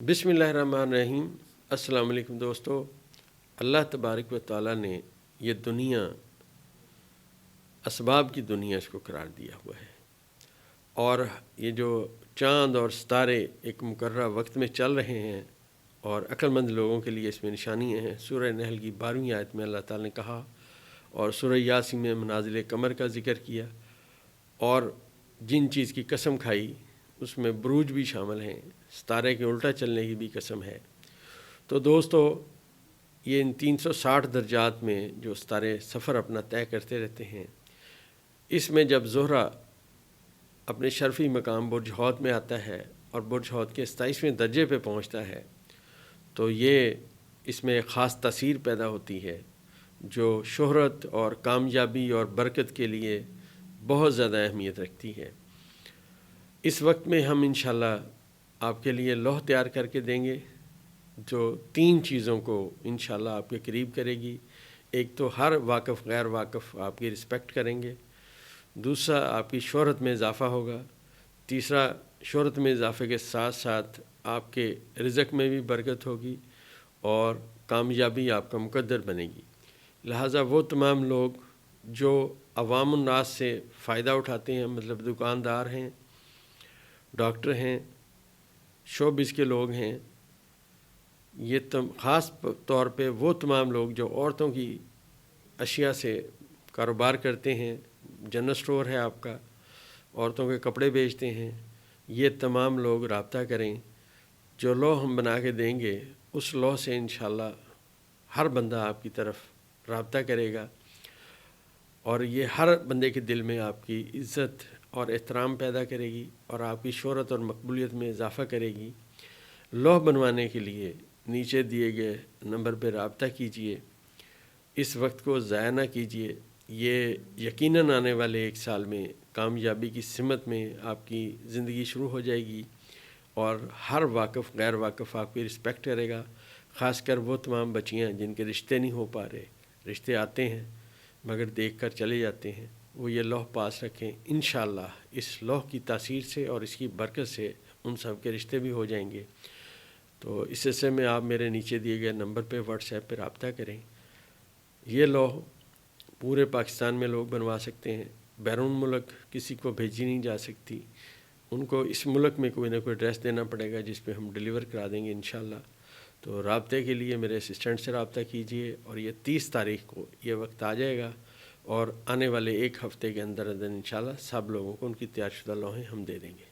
बिस्मिल्लाहिर्रहमानिर्रहीम। अस्सलाम वालेकुम दोस्तों। अल्लाह तबारक व तआला ने ये दुनिया असबाब की दुनिया इसको करार दिया हुआ है, और ये जो चाँद और सितारे एक मुकर्रर वक्त में चल रहे हैं और अक्लमंद लोगों के लिए इसमें निशानियाँ हैं। सूरह नहल की 12वीं आयत में अल्लाह ताला ने कहा, और सूरह यासीन में मनाजिल कमर का ज़िक्र किया, और जिन चीज़ की कसम खाई उसमें बुरूज भी शामिल हैं, सितारे के उल्टा चलने की भी कसम है। तो दोस्तों, ये इन 360 दर्जात में जो सितारे सफ़र अपना तय करते रहते हैं, इसमें जब ज़ोहरा अपने शर्फ़ी मकाम बुर्ज हौद में आता है और बुर्ज हौद के 27वें दर्जे पे पहुंचता है, तो ये इसमें एक ख़ास तासीर पैदा होती है जो शोहरत और कामयाबी और बरकत के लिए बहुत ज़्यादा अहमियत रखती है। इस वक्त में हम इंशाल्लाह आपके लिए लौह तैयार करके देंगे जो 3 चीज़ों को इंशाल्लाह आपके करीब करेगी। एक तो हर वाक़फ़ गैर वाक़फ़ आपकी रिस्पेक्ट करेंगे, दूसरा आपकी शोहरत में इजाफ़ा होगा, तीसरा शोहरत में इजाफ़े के साथ साथ आपके रिज़्क़ में भी बरकत होगी और कामयाबी आपका मुक़द्दर बनेगी। लिहाजा वो तमाम लोग जो अवामुन नास से फ़ायदा उठाते हैं, मतलब दुकानदार हैं, डॉक्टर हैं, शोबिज़ के लोग हैं, ये ख़ास तौर पे वो तमाम लोग जो औरतों की अशिया से कारोबार करते हैं, जनरल स्टोर है आपका, औरतों के कपड़े बेचते हैं, ये तमाम लोग राब्ता करें। जो लौह हम बना के देंगे उस लौह से इंशाल्लाह हर बंदा आपकी तरफ राब्ता करेगा और ये हर बंदे के दिल में आपकी इज़्ज़त और एहतराम पैदा करेगी और आपकी शोहरत और मकबूलियत में इजाफ़ा करेगी। लौह बनवाने के लिए नीचे दिए गए नंबर पर राब्ता कीजिए। इस वक्त को ज़ाया ना कीजिए। ये यकीनन आने वाले 1 साल में कामयाबी की सिमत में आपकी ज़िंदगी शुरू हो जाएगी और हर वाक़फ़ गैर वाक़फ़ आपकी रिस्पेक्ट करेगा। ख़ासकर वो तमाम बच्चियाँ जिनके रिश्ते नहीं हो पा रहे, रिश्ते आते हैं मगर देख कर चले जाते हैं, वो ये लौह पास रखें। इंशाअल्लाह इस लौह की तासीर से और इसकी बरकत से उन सब के रिश्ते भी हो जाएंगे। तो इस सिलसिले में आप मेरे नीचे दिए गए नंबर पे व्हाट्सएप पे रब्ता करें। ये लौह पूरे पाकिस्तान में लोग बनवा सकते हैं, बैरून मुल्क किसी को भेजी नहीं जा सकती, उनको इस मुल्क में कोई ना कोई एड्रेस देना पड़ेगा जिस पे हम डिलीवर करा देंगे इंशाअल्लाह। तो राब्ते के लिए मेरे असिस्टेंट से रब्ता कीजिए और ये 30 तारीख़ को ये वक्त आ जाएगा और आने वाले 1 हफ़्ते के अंदर अंदर इंशाअल्लाह सब लोगों को उनकी तैयारशुदा लौहें हम दे देंगे।